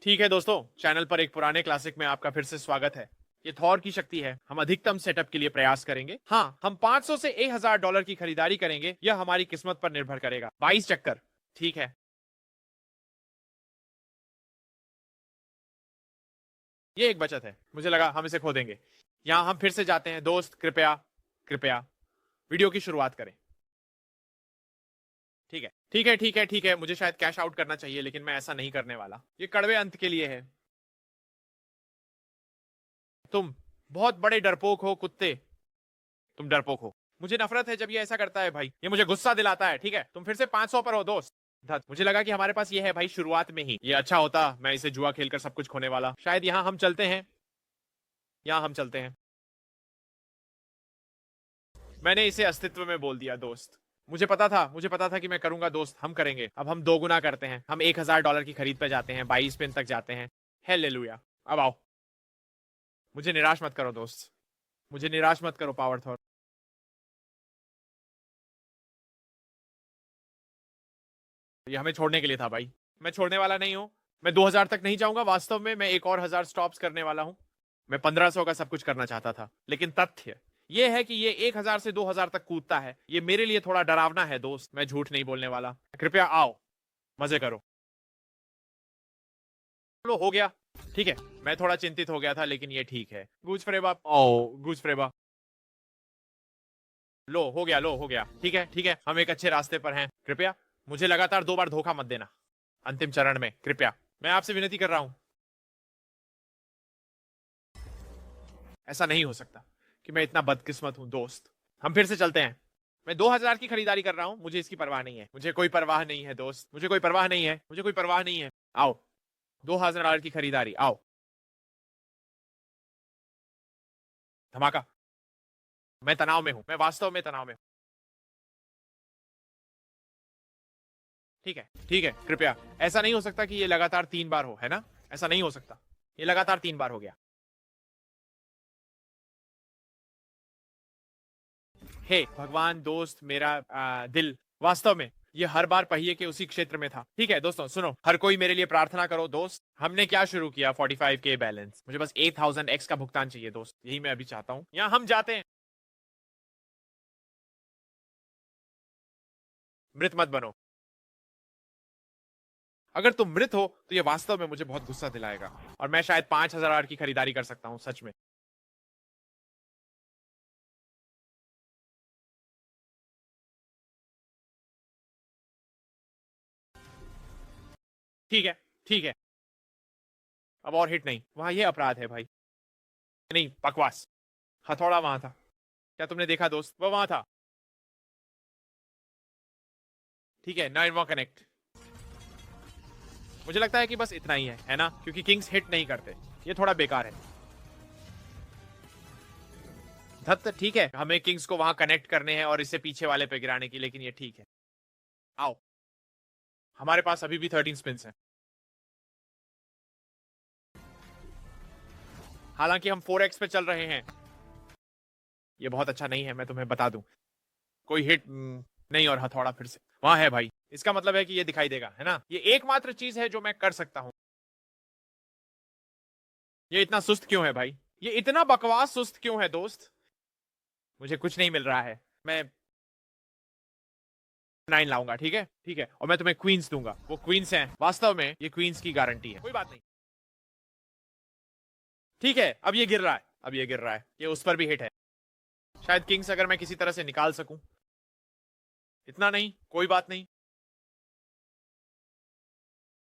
ठीक है दोस्तों, चैनल पर एक पुराने क्लासिक में आपका फिर से स्वागत है। ये थॉर की शक्ति है। हम अधिकतम सेटअप के लिए प्रयास करेंगे। हाँ, हम 500 से $1000 की खरीदारी करेंगे। यह हमारी किस्मत पर निर्भर करेगा। 22 चक्कर। ठीक है, ये एक बचत है। मुझे लगा हम इसे खो देंगे। यहाँ हम फिर से जाते हैं। दोस्त कृपया कृपया वीडियो की शुरुआत करें। ठीक है ठीक है ठीक है ठीक है, मुझे शायद कैश आउट करना चाहिए, लेकिन मैं ऐसा नहीं करने वाला। ये कड़वे अंत के लिए है। तुम बहुत बड़े डरपोक हो कुत्ते। तुम डरपोक हो। मुझे नफरत है जब ये ऐसा करता है भाई। ये मुझे गुस्सा दिलाता है। ठीक है, तुम फिर से 500 पर हो दोस्त। मुझे लगा कि हमारे पास ये है भाई शुरुआत में ही। ये अच्छा होता मैं इसे जुआ खेलकर सब कुछ खोने वाला। शायद यहाँ हम चलते हैं। यहाँ हम चलते हैं। मैंने इसे अस्तित्व में बोल दिया दोस्त। मुझे पता था कि मैं करूंगा दोस्त। हम करेंगे। अब हम दो गुना करते हैं। हम $1000 की खरीद पे जाते हैं। 22 पिन तक जाते हैं। हालेलुया। अब आओ। मुझे निराश मत करो दोस्त। मुझे निराश मत करो पावर थॉर। ये हमें छोड़ने के लिए था भाई। मैं छोड़ने वाला नहीं हूं। मैं 2000 तक नहीं जाऊंगा। वास्तव में मैं एक और 1000 स्टॉप्स करने वाला हूं। मैं 1500 का सब कुछ करना चाहता था, लेकिन तथ्य ये है कि ये 1000 से 2000 तक कूदता है। ये मेरे लिए थोड़ा डरावना है दोस्त। मैं झूठ नहीं बोलने वाला। कृपया आओ, मजे करो। लो, हो गया। ठीक है, मैं थोड़ा चिंतित हो गया था, लेकिन ये ठीक है। गूज फ्रेबा। ओ गूज फ्रेबा। लो, हो गया। लो, हो गया। ठीक है ठीक है, हम एक अच्छे रास्ते पर हैं। कृपया मुझे लगातार 2 बार धोखा मत देना। अंतिम चरण में कृपया, मैं आपसे विनती कर रहा हूं। ऐसा नहीं हो सकता कि मैं इतना बदकिस्मत हूं दोस्त। हम फिर से चलते हैं। मैं 2000 की खरीदारी कर रहा हूं। मुझे इसकी परवाह नहीं है। मुझे कोई परवाह नहीं है दोस्त। मुझे कोई परवाह नहीं है। मुझे कोई परवाह नहीं है। आओ, $2000 की खरीदारी। आओ, धमाका। मैं तनाव में हूं। मैं वास्तव में तनाव में हूं। ठीक है ठीक है, कृपया। ऐसा नहीं हो सकता कि ये लगातार 3 बार हो, है ना? ऐसा नहीं हो सकता। ये लगातार 3 बार हो गया। हे भगवान दोस्त, मेरा दिल। वास्तव में ये हर बार पहिए के उसी क्षेत्र में था। ठीक है दोस्तों, सुनो, हर कोई मेरे लिए प्रार्थना करो दोस्त। हमने क्या शुरू किया? 45K balance. मुझे बस 8000X का भुगतान चाहिए दोस्त। यही मैं अभी चाहता हूँ। यहाँ हम जाते हैं। मृत मत बनो। अगर तुम मृत हो तो ये वास्तव में मुझे बहुत गुस्सा दिलाएगा, और मैं शायद 5000 की खरीदारी कर सकता हूँ सच में। ठीक है ठीक है। अब और हिट नहीं। वहां ये अपराध है भाई। नहीं, बकवास। हथौड़ा वहां था। क्या तुमने देखा दोस्त? वो वहां था। ठीक है, 9 कनेक्ट। मुझे लगता है कि बस इतना ही है ना? क्योंकि किंग्स हिट नहीं करते। ये थोड़ा बेकार है। धत ठीक है, हमें किंग्स को वहां कनेक्ट करने हैं और इसे पीछे वाले पे गिराने की, लेकिन ये ठीक है। आओ, हमारे पास अभी भी 13 स्पिन्स हैं। हालांकि हम 4x पे चल रहे हैं। ये बहुत अच्छा नहीं है, मैं तुम्हें बता दूं। कोई हिट नहीं, और हथौड़ा फिर से वहां है भाई। इसका मतलब है कि ये दिखाई देगा, है ना? ये एकमात्र चीज है जो मैं कर सकता हूं। ये इतना सुस्त क्यों है भाई? ये इतना बकवास सुस्त क्यों है दोस्त? मुझे कुछ नहीं मिल रहा है। मैं 9 लाऊंगा। ठीक है ठीक है, और मैं तुम्हें क्वींस दूंगा। वो क्वींस हैं। वास्तव में ये क्वींस की गारंटी है। कोई बात नहीं। ठीक है, अब ये गिर रहा है। अब ये गिर रहा है। ये उस पर भी हिट है। शायद किंग्स अगर मैं किसी तरह से निकाल सकूं। इतना नहीं, कोई बात नहीं।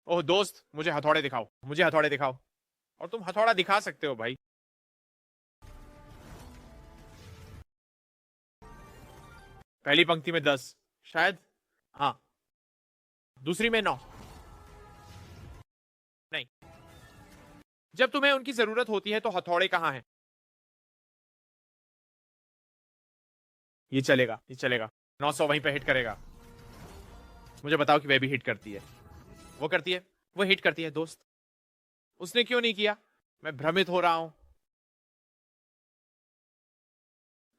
ओह दोस्त, मुझे हथौड़े दिखाओ। मुझे हथौड़े दिखाओ। और तुम हथौड़ा दिखा सकते हो भाई। पहली पंक्ति में 10 शायद। हाँ, दूसरी में 9। नहीं, जब तुम्हें उनकी जरूरत होती है तो हथौड़े कहाँ हैं? ये चलेगा, ये चलेगा। 900 वहीं पे हिट करेगा। मुझे बताओ कि वह भी हिट करती है। वो करती है। वो हिट करती है दोस्त। उसने क्यों नहीं किया? मैं भ्रमित हो रहा हूं।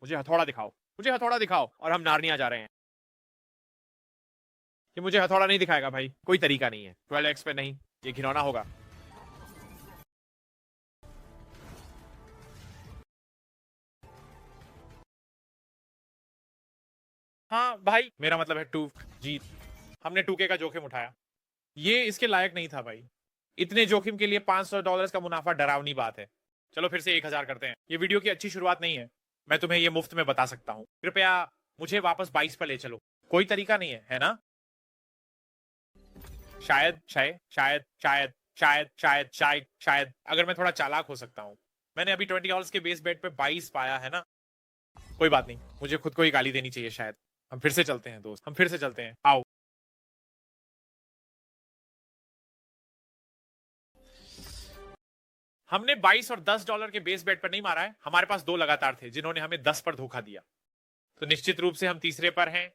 मुझे हथौड़ा दिखाओ। मुझे हथौड़ा दिखाओ, और हम नार्निया जा रहे हैं। कि मुझे हथौड़ा नहीं दिखाएगा भाई। कोई तरीका नहीं है। 12x पे नहीं। ये घिनौना होगा। हाँ भाई, मेरा मतलब है 2 जीत। हमने 2K का जोखिम उठाया। ये इसके लायक नहीं था भाई। इतने जोखिम के लिए $500 का मुनाफा डरावनी बात है। चलो फिर से 1000 करते हैं। ये वीडियो की अच्छी शुरुआत नहीं है, मैं तुम्हें ये मुफ्त में बता सकता हूँ। कृपया मुझे वापस 22 पर ले चलो। कोई तरीका नहीं है ना? शायद शायद शायद शायद शायद शायद शायद शायद अगर मैं थोड़ा चालाक हो सकता हूँ। मैंने अभी $20 के बेस बेट पे 22 पाया है ना। कोई बात नहीं, मुझे खुद को ही गाली देनी चाहिए शायद। हम फिर से चलते हैं दोस्त, हम फिर से चलते हैं, आओ। हमने 22 और $10 के बेस बेट पर नहीं मारा है। हमारे पास 2 लगातार थे जिन्होंने हमें 10 पर धोखा दिया। तो निश्चित रूप से हम तीसरे पर हैं।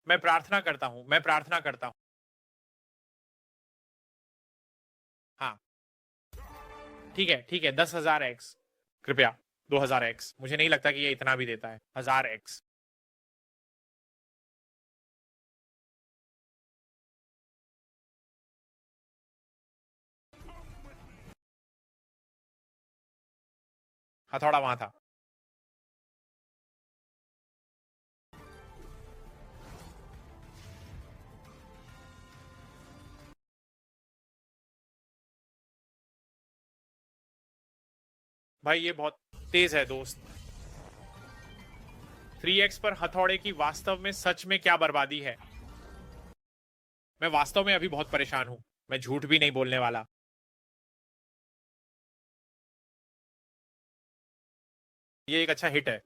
मैं प्रार्थना करता हूं, मैं प्रार्थना करता हूं। हाँ ठीक है 10,000x। कृपया 2,000x। मुझे नहीं लगता कि ये इतना भी देता है। 1000x। हथौड़ा वहां था। भाई ये बहुत तेज है दोस्त। 3x पर हथौड़े की वास्तव में सच में क्या बर्बादी है। मैं वास्तव में अभी बहुत परेशान हूं। मैं झूठ भी नहीं बोलने वाला। ये एक अच्छा हिट है,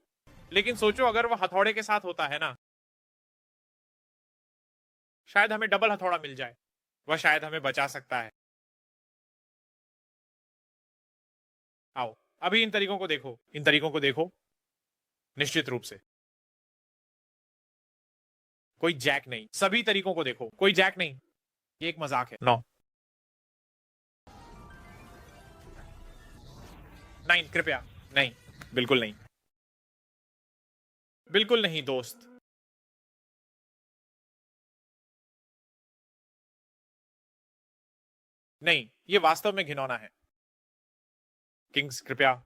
लेकिन सोचो अगर वह हथौड़े के साथ होता है ना, शायद हमें डबल हथौड़ा मिल जाए। वह शायद हमें बचा सकता है। आओ, अभी इन तरीकों को देखो, इन तरीकों को देखो। निश्चित रूप से कोई जैक नहीं। सभी तरीकों को देखो, कोई जैक नहीं। ये एक मजाक है। 9 9 कृपया नहीं। बिल्कुल नहीं, बिल्कुल नहीं दोस्त। नहीं, ये वास्तव में घिनौना है। किंग्स कृपया।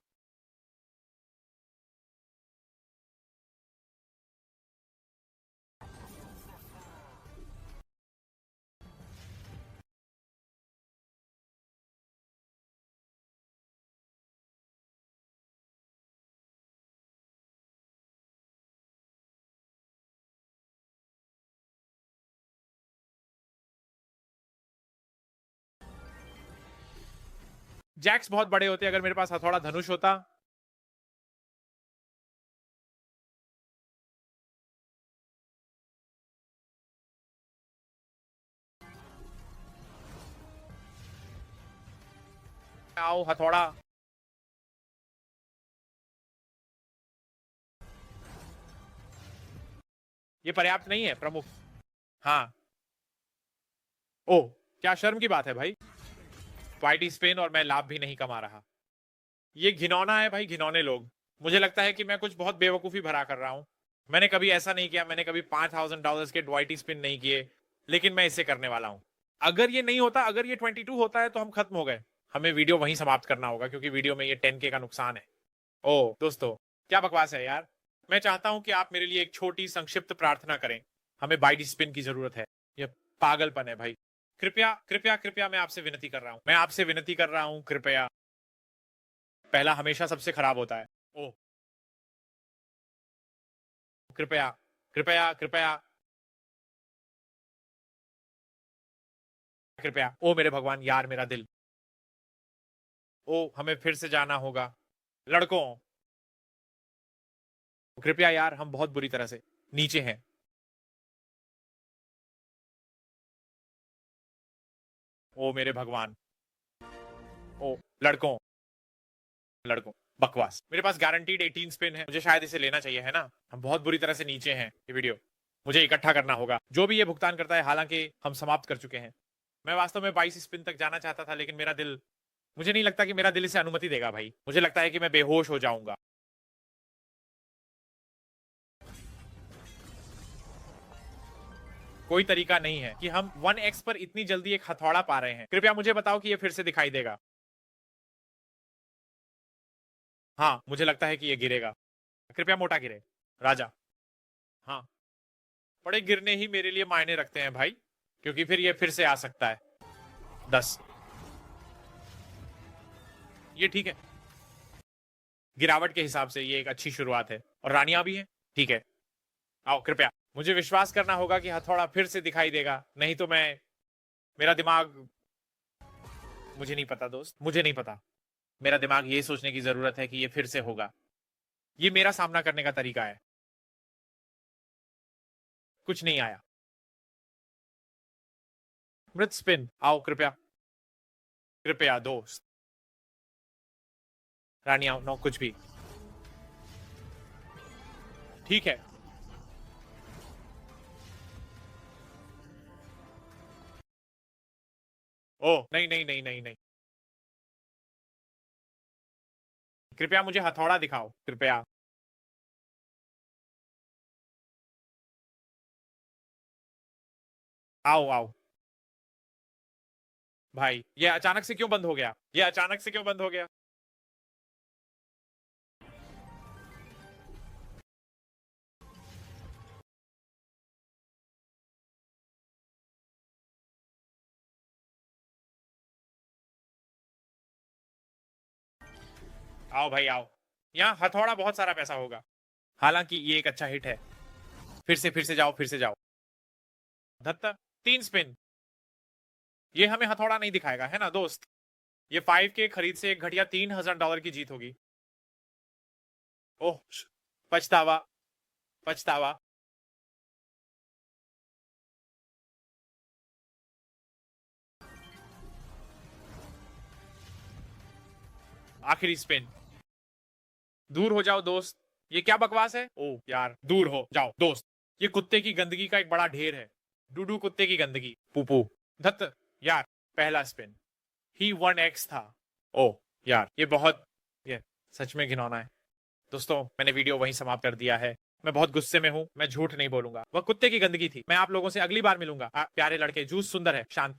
जैक्स बहुत बड़े होते अगर मेरे पास हथौड़ा धनुष होता। आओ हथौड़ा। ये पर्याप्त नहीं है प्रमुख। हाँ। ओह, क्या शर्म की बात है भाई। वाइटी स्पिन और मैं लाभ भी नहीं कमा रहा। ये घिनौना है भाई, घिनौने लोग। मुझे लगता है कि मैं कुछ बहुत बेवकूफी भरा कर रहा हूं। मैंने कभी ऐसा नहीं किया, मैंने कभी $5,000 के वाइटी स्पिन नहीं किए, लेकिन मैं इसे करने वाला हूं। अगर ये नहीं होता, अगर ये 22 होता है तो हम खत्म हो गए। हमें वीडियो वहीं समाप्त करना होगा क्योंकि वीडियो में ये 10K का नुकसान है। ओ दोस्तों, क्या बकवास है यार। मैं चाहता हूं कि आप मेरे लिए एक छोटी संक्षिप्त प्रार्थना करें। हमें बाइडी स्पिन की जरूरत है। यह पागलपन है भाई। कृपया कृपया कृपया, मैं आपसे विनती कर रहा हूं, मैं आपसे विनती कर रहा हूं, कृपया। पहला हमेशा सबसे खराब होता है। ओ कृपया कृपया कृपया कृपया, ओ मेरे भगवान यार, मेरा दिल। ओ हमें फिर से जाना होगा लड़कों। कृपया यार, हम बहुत बुरी तरह से नीचे हैं। ओ मेरे भगवान। ओ लड़कों, लड़कों। बकवास। मेरे पास गारंटीड 18 स्पिन है, मुझे शायद इसे लेना चाहिए, है ना? हम बहुत बुरी तरह से नीचे हैं। ये वीडियो मुझे इकट्ठा करना होगा, जो भी ये भुगतान करता है। हालांकि हम समाप्त कर चुके हैं। मैं वास्तव में 22 स्पिन तक जाना चाहता था, लेकिन मेरा दिल, मुझे नहीं लगता कि मेरा दिल इसे अनुमति देगा भाई। मुझे लगता है कि मैं बेहोश हो जाऊंगा। कोई तरीका नहीं है कि हम 1x पर इतनी जल्दी एक हथौड़ा पा रहे हैं। कृपया मुझे बताओ कि ये फिर से दिखाई देगा। हाँ, मुझे लगता है कि ये गिरेगा। कृपया मोटा गिरे राजा। हाँ, पड़े गिरने ही मेरे लिए मायने रखते हैं भाई, क्योंकि फिर ये फिर से आ सकता है। 10, ये ठीक है, गिरावट के हिसाब से ये एक अच्छी शुरुआत है, और रानियां भी हैं, ठीक है। आओ कृपया, मुझे विश्वास करना होगा कि हथौड़ा फिर से दिखाई देगा, नहीं तो मेरा दिमाग, मुझे नहीं पता दोस्त, मुझे नहीं पता। मेरा दिमाग ये सोचने की जरूरत है कि ये फिर से होगा। ये मेरा सामना करने का तरीका है। कुछ नहीं आया। मृत स्पिन, आओ कृपया, कृपया दोस्त। रानी आओ, नो कुछ भी, ठीक है। ओ नहीं नहीं नहीं नहीं नहीं, कृपया मुझे हथौड़ा दिखाओ, कृपया। आओ आओ भाई, ये अचानक से क्यों बंद हो गया? ये अचानक से क्यों बंद हो गया? आओ भाई आओ, यहाँ हथौड़ा बहुत सारा पैसा होगा, हालांकि ये एक अच्छा हिट है। फिर से जाओ, फिर से जाओ। धत्ता, 3 स्पिन, ये हमें हथौड़ा नहीं दिखाएगा, है ना दोस्त? ये 5 के खरीद से एक घटिया $3000 की जीत होगी। ओह, पछतावा, पछतावा। आखिरी स्पिन, दूर हो जाओ दोस्त, ये क्या बकवास है? ओ यार, दूर हो जाओ दोस्त, ये कुत्ते की गंदगी का एक बड़ा ढेर है, डूडू कुत्ते की गंदगी, पूपू। धत यार, पहला स्पिन ही 1x था। ओ यार, ये सच में घिनौना है। दोस्तों, मैंने वीडियो वहीं समाप्त कर दिया है। मैं बहुत गुस्से में हूँ, मैं झूठ नहीं बोलूंगा, वह कुत्ते की गंदगी थी। मैं आप लोगों से अगली बार मिलूंगा। प्यारे लड़के, जूस सुंदर है, शांति।